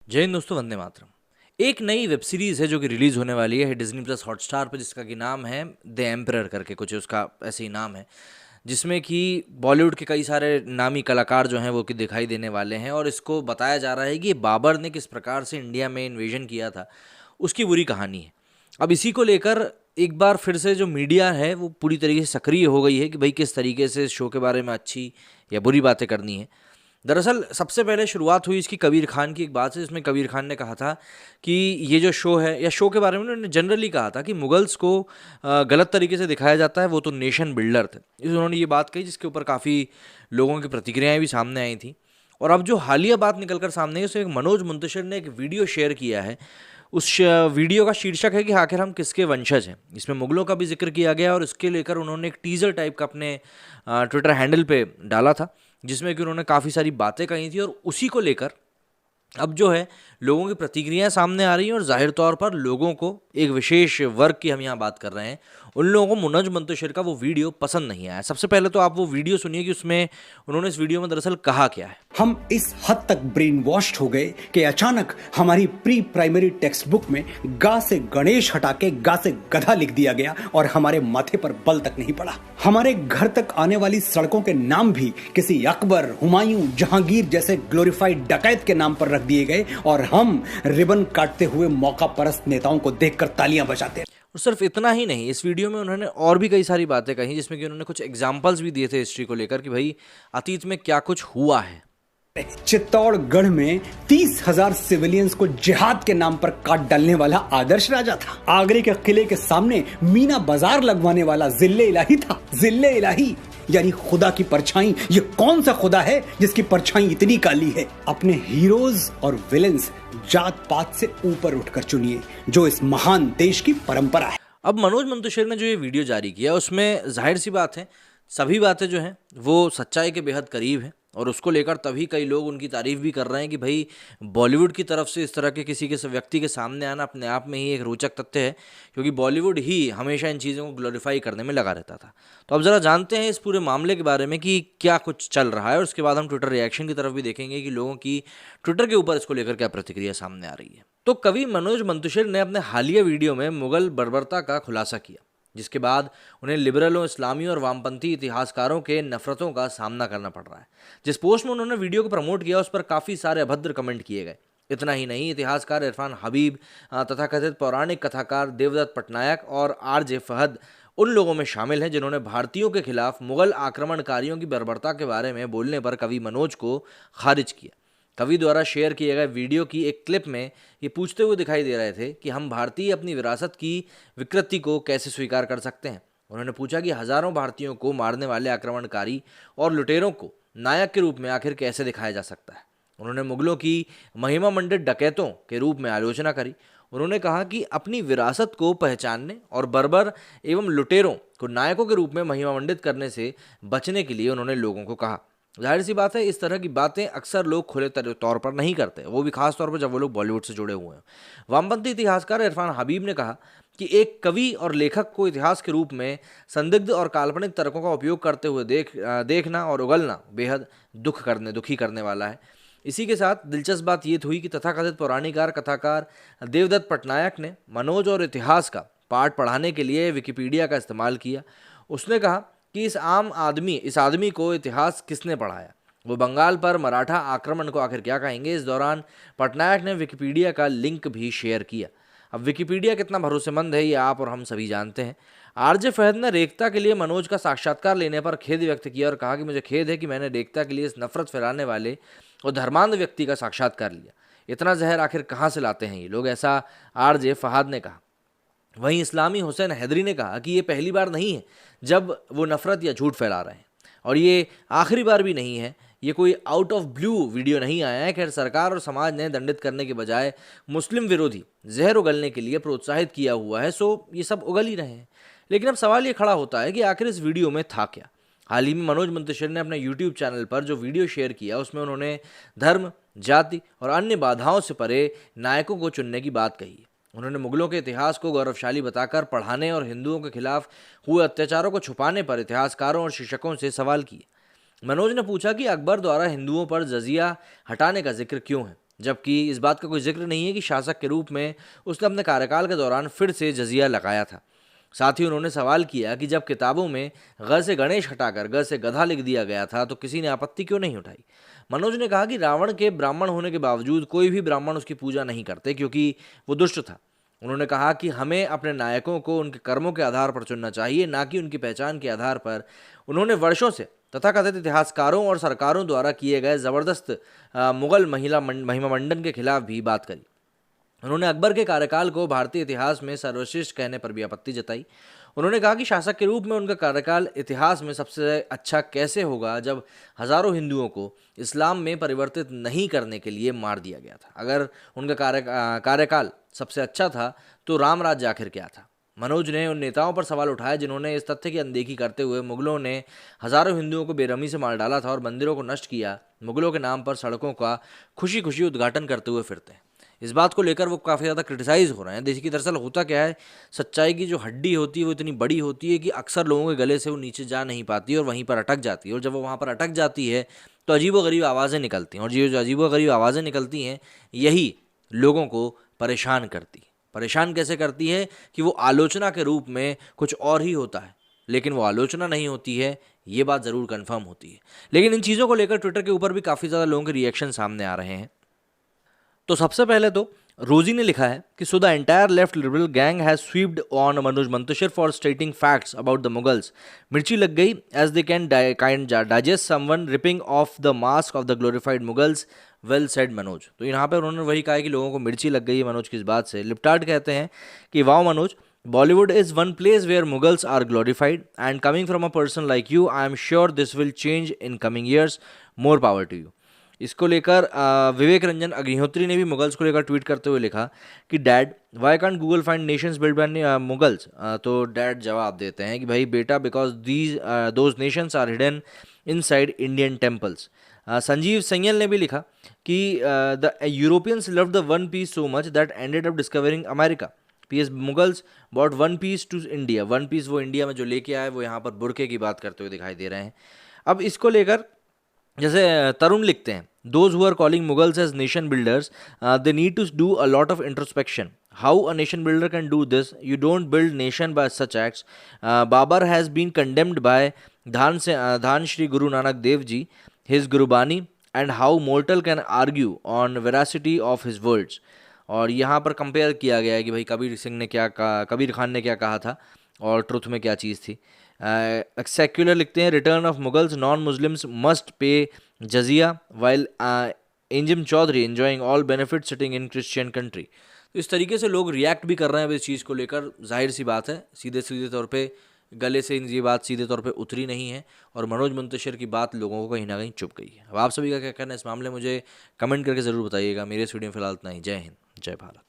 जय हिंद दोस्तों, वंदे मातरम। एक नई वेब सीरीज है जो कि रिलीज होने वाली है डिज्नी प्लस हॉटस्टार पर, जिसका कि नाम है द एम्परर करके कुछ उसका ऐसे ही नाम है। जिसमें कि बॉलीवुड के कई सारे नामी कलाकार जो हैं वो कि दिखाई देने वाले हैं, और इसको बताया जा रहा है कि बाबर ने किस प्रकार से इंडिया में इन्वेजन किया था, उसकी बुरी कहानी है। अब इसी को लेकर एक बार फिर से जो मीडिया है वो पूरी तरीके से सक्रिय हो गई है कि भाई किस तरीके से इस शो के बारे में अच्छी या बुरी बातें करनी है। दरअसल सबसे पहले शुरुआत हुई इसकी कबीर खान की एक बात से, जिसमें कबीर खान ने कहा था कि ये जो शो है, या शो के बारे में उन्होंने जनरली कहा था कि मुगल्स को गलत तरीके से दिखाया जाता है, वो तो नेशन बिल्डर थे। उन्होंने ये बात कही जिसके ऊपर काफ़ी लोगों की प्रतिक्रियाएं भी सामने आई थी। और अब जो हालिया बात निकलकर सामने है, उसमें एक मनोज मुंतशिर ने एक वीडियो शेयर किया है। वीडियो का शीर्षक है कि आखिर हम किसके वंशज हैं। इसमें मुगलों का भी जिक्र किया गया और इसके लेकर उन्होंने एक टीजर टाइप का अपने ट्विटर हैंडल पे डाला था, जिसमें कि उन्होंने काफ़ी सारी बातें कही थी। और उसी को लेकर अब जो है लोगों की प्रतिक्रियाएं सामने आ रही हैं, और जाहिर तौर पर लोगों को, एक विशेष वर्ग की हम यहाँ बात कर रहे हैं, उन लोगों को मनोज मुंतशिर का वो वीडियो पसंद नहीं आया। सबसे पहले तो आप वो वीडियो सुनिए कि उसमें उन्होंने इस वीडियो में दरअसल कहा क्या है। हम इस हद तक ब्रेन वॉश्ड हो गए कि अचानक हमारी प्री प्राइमरी टेक्स्ट बुक में गा से गणेश हटा के गा से गधा लिख दिया गया और हमारे माथे पर बल तक नहीं पड़ा। हमारे घर तक आने वाली सड़कों के नाम भी किसी अकबर, हुमायूं, जहांगीर जैसे ग्लोरीफाइड डकैत के नाम पर रख दिए गए, और हम रिबन काटते हुए मौका परस्त नेताओं को देखकर तालियां बजाते हैं। और सिर्फ इतना ही नहीं, इस वीडियो में उन्होंने और भी कई सारी बातें कही, जिसमें कि उन्होंने कुछ एग्जाम्पल्स भी दिए थे हिस्ट्री को लेकर कि भाई अतीत में क्या कुछ हुआ है। चित्तौड़गढ़ में 30,000 सिविलियंस को जिहाद के नाम पर काट डालने वाला आदर्श राजा था। आगरे के किले के सामने मीना बाजार लगवाने वाला जिल्ले इलाही था। जिल्ले इलाही यानी खुदा की परछाई। ये कौन सा खुदा है जिसकी परछाई इतनी काली है? अपने हीरोज और विलेंस जात पात से ऊपर उठकर चुनिए, जो इस महान देश की परंपरा है। अब मनोज मुंतशिर ने जो ये वीडियो जारी किया, उसमें जाहिर सी बात है सभी बातें जो हैं वो सच्चाई के बेहद करीब हैं, और उसको लेकर तभी कई लोग उनकी तारीफ भी कर रहे हैं कि भाई बॉलीवुड की तरफ से इस तरह के किसी के व्यक्ति के सामने आना अपने आप में ही एक रोचक तथ्य है, क्योंकि बॉलीवुड ही हमेशा इन चीज़ों को ग्लोरीफाई करने में लगा रहता था। तो अब ज़रा जानते हैं इस पूरे मामले के बारे में कि क्या कुछ चल रहा है, और उसके बाद हम ट्विटर रिएक्शन की तरफ भी देखेंगे कि लोगों की ट्विटर के ऊपर इसको लेकर क्या प्रतिक्रिया सामने आ रही है। तो कवि मनोज मुंतशिर ने अपने हालिया वीडियो में मुगल बर्बरता का खुलासा किया, जिसके बाद उन्हें लिबरलों, इस्लामियों और वामपंथी इतिहासकारों के नफरतों का सामना करना पड़ रहा है। जिस पोस्ट में उन्होंने वीडियो को प्रमोट किया, उस पर काफ़ी सारे अभद्र कमेंट किए गए। इतना ही नहीं, इतिहासकार इरफान हबीब तथा कथित पौराणिक कथाकार देवदत्त पटनायक और RJ फहद उन लोगों में शामिल हैं जिन्होंने भारतीयों के खिलाफ मुगल आक्रमणकारियों की बर्बरता के बारे में बोलने पर कवि मनोज को खारिज किया। कवि द्वारा शेयर किए गए वीडियो की एक क्लिप में ये पूछते हुए दिखाई दे रहे थे कि हम भारतीय अपनी विरासत की विकृति को कैसे स्वीकार कर सकते हैं। उन्होंने पूछा कि हजारों भारतीयों को मारने वाले आक्रमणकारी और लुटेरों को नायक के रूप में आखिर कैसे दिखाया जा सकता है। उन्होंने मुगलों की महिमा मंडित डकैतों के रूप में आलोचना करी। उन्होंने कहा कि अपनी विरासत को पहचानने और बर्बर एवं लुटेरों को नायकों के रूप में महिमा मंडित करने से बचने के लिए उन्होंने लोगों को कहा। जाहिर सी बात है, इस तरह की बातें अक्सर लोग खुले तौर पर नहीं करते, वो भी खास तौर पर जब वो लोग बॉलीवुड से जुड़े हुए हैं। वामपंथी इतिहासकार इरफान हबीब ने कहा कि एक कवि और लेखक को इतिहास के रूप में संदिग्ध और काल्पनिक तर्कों का उपयोग करते हुए देखना और उगलना बेहद दुखी करने वाला है। इसी के साथ दिलचस्प बात ये हुई कि तथाकथित पौराणिकार कथाकार देवदत्त पटनायक ने मनोज और इतिहास का पाठ पढ़ाने के लिए विकिपीडिया का इस्तेमाल किया। उसने कहा कि इस आदमी को इतिहास किसने पढ़ाया, वो बंगाल पर मराठा आक्रमण को आखिर क्या कहेंगे। इस दौरान पटनायक ने विकिपीडिया का लिंक भी शेयर किया। अब विकिपीडिया कितना भरोसेमंद है ये आप और हम सभी जानते हैं। RJ फहद ने रेखता के लिए मनोज का साक्षात्कार लेने पर खेद व्यक्त किया और कहा कि मुझे खेद है कि मैंने रेखता के लिए इस नफरत फैलाने वाले और धर्मांध व्यक्ति का साक्षात्कार लिया। इतना जहर आखिर कहाँ से लाते हैं ये लोग, ऐसा RJ फहद ने कहा। वहीं इस्लामी हुसैन हैदरी ने कहा कि ये पहली बार नहीं है जब वो नफरत या झूठ फैला रहे हैं, और ये आखिरी बार भी नहीं है। ये कोई आउट ऑफ ब्लू वीडियो नहीं आया है। खैर, सरकार और समाज ने दंडित करने के बजाय मुस्लिम विरोधी जहर उगलने के लिए प्रोत्साहित किया हुआ है, सो ये सब उगल ही रहे हैं। लेकिन अब सवाल ये खड़ा होता है कि आखिर इस वीडियो में था क्या। हाल ही में मनोज मुंतशिर ने अपने यूट्यूब चैनल पर जो वीडियो शेयर किया, उसमें उन्होंने धर्म, जाति और अन्य बाधाओं से परे नायकों को चुनने की बात कही। उन्होंने मुगलों के इतिहास को गौरवशाली बताकर पढ़ाने और हिंदुओं के खिलाफ हुए अत्याचारों को छुपाने पर इतिहासकारों और शिक्षकों से सवाल किए। मनोज ने पूछा कि अकबर द्वारा हिंदुओं पर जजिया हटाने का जिक्र क्यों है। जबकि इस बात का कोई जिक्र नहीं है कि शासक के रूप में उसने अपने कार्यकाल के दौरान फिर से जजिया लगाया था। साथ ही उन्होंने सवाल किया कि जब किताबों में ग से गणेश हटाकर ग से गधा लिख दिया गया था तो किसी ने आपत्ति क्यों नहीं उठाई। मनोज ने कहा कि रावण के ब्राह्मण होने के बावजूद कोई भी ब्राह्मण उसकी पूजा नहीं करते क्योंकि वो दुष्ट था। उन्होंने कहा कि हमें अपने नायकों को उनके कर्मों के आधार पर चुनना चाहिए, ना कि उनकी पहचान के आधार पर। उन्होंने वर्षों से तथाकथित इतिहासकारों और सरकारों द्वारा किए गए जबरदस्त मुगल महिमा मंडन के खिलाफ भी बात करी। उन्होंने अकबर के कार्यकाल को भारतीय इतिहास में सर्वश्रेष्ठ कहने पर भी आपत्ति जताई। उन्होंने कहा कि शासक के रूप में उनका कार्यकाल इतिहास में सबसे अच्छा कैसे होगा जब हजारों हिंदुओं को इस्लाम में परिवर्तित नहीं करने के लिए मार दिया गया था। अगर उनका कार्यकाल सबसे अच्छा था तो राम राज्य आखिर क्या था। मनोज ने उन नेताओं पर सवाल उठाया जिन्होंने इस तथ्य की अनदेखी करते हुए मुगलों ने हजारों हिंदुओं को बेरहमी से मार डाला था और मंदिरों को नष्ट किया। मुगलों के नाम पर सड़कों का खुशी खुशी उद्घाटन करते हुए फिरते हैं। इस बात को लेकर वो काफ़ी ज़्यादा क्रिटिसाइज़ हो रहे हैं। देखिए कि दरअसल होता क्या है, सच्चाई की जो हड्डी होती है वो इतनी बड़ी होती है कि अक्सर लोगों के गले से वो नीचे जा नहीं पाती और वहीं पर अटक जाती है। और जब वो वहाँ पर अटक जाती है तो अजीबोगरीब आवाज़ें निकलती हैं, और ये जो अजीबोगरीब आवाज़ें निकलती हैं यही लोगों को परेशान करती है। परेशान कैसे करती है कि वो आलोचना के रूप में कुछ और ही होता है, लेकिन वो आलोचना नहीं होती है, ये बात ज़रूर कन्फर्म होती है। लेकिन इन चीज़ों को लेकर ट्विटर के ऊपर भी काफ़ी ज़्यादा लोगों के रिएक्शन सामने आ रहे हैं। तो सबसे पहले तो रोजी ने लिखा है कि so the entire left liberal gang has swiped on Manoj Muntashir for stating facts about the Mughals. मिर्ची लग गई as they can digest someone ripping off the mask of the glorified Mughals. Well said Manoj. तो यहाँ पे उन्होंने वही कहा है कि लोगों को मिर्ची लग गई है मनोज की इस बात से। लिप्टार्ड कहते हैं कि wow Manoj, Bollywood is one place where Mughals are glorified, and coming from a person like you, I am sure this will change in coming years. More power to you. इसको लेकर विवेक रंजन अग्निहोत्री ने भी मुगल्स को लेकर ट्वीट करते हुए लिखा कि dad why can't Google find nations built by Mughals. तो डैड जवाब देते हैं कि भाई बेटा, because those nations are hidden inside Indian temples. Sanjeev Sanyal ने भी लिखा कि the Europeans love the one piece so much that ended up discovering America. PS Mughals bought one piece to India. One piece वो इंडिया में जो लेके आए, वो यहाँ पर बुरके की बात करते हुए दिखाई दे रहे हैं। अब इसको लेकर जैसे तरुण लिखते हैं, those who are calling Mughals as nation builders they need to do a lot of introspection. How a nation builder can do this? You don't build nation by such acts. Babur has been condemned by Dhan Shri Guru Nanak Dev ji, his Gurbani, and how mortal can argue on veracity of his words. और यहाँ पर compare किया गया है कि भाई कबीर सिंह ने क्या कहा, कबीर खान ने क्या कहा था और ट्रुथ में क्या चीज़ थी। सेक्युलर लिखते हैं, return of Mughals, non Muslims must pay jizya while Injam Chaudhary enjoying all benefit sitting in Christian country. तो इस तरीके से लोग रिएक्ट भी कर रहे हैं इस चीज़ को लेकर। जाहिर सी बात है, सीधे सीधे तौर पे गले से ये बात सीधे तौर पे उतरी नहीं है और मनोज मुंतशिर की बात लोगों को कहीं ना कहीं चुप गई है। अब आप सभी का क्या कहना है इस मामले में मुझे कमेंट करके ज़रूर बताइएगा। मेरे इस वीडियो में फिलहाल इतना ही। जय हिंद, जय भारत।